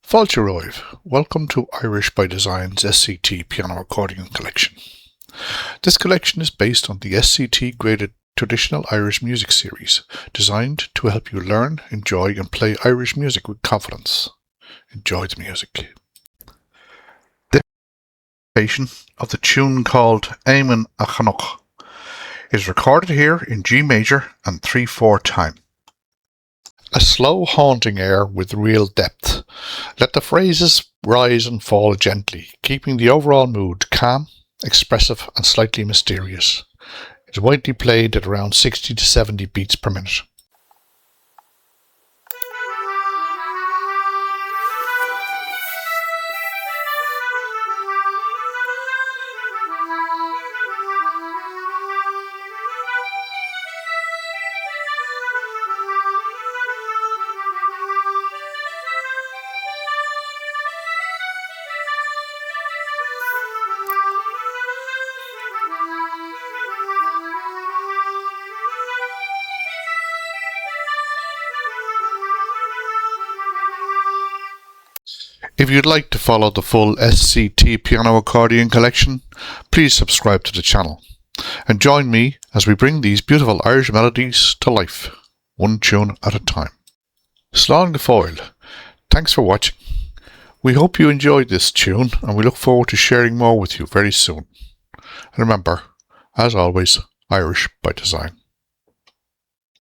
Fáilte welcome to Irish by Design's SCT piano accordion collection. This collection is based on the SCT graded traditional Irish music series, designed to help you learn, enjoy and play Irish music with confidence. Enjoy the music. This version of the tune called Éamonn a Chnoic is recorded here in G major and 3/4 time. A slow, haunting air with real depth. Let the phrases rise and fall gently, keeping the overall mood calm, expressive and slightly mysterious. It is widely played at around 60 to 70 beats per minute. If you'd like to follow the full SCT piano accordion collection, please subscribe to the channel and join me as we bring these beautiful Irish melodies to life, one tune at a time. Slán go fóill. Thanks for watching. We hope you enjoyed this tune and we look forward to sharing more with you very soon. And remember, as always, Irish by design.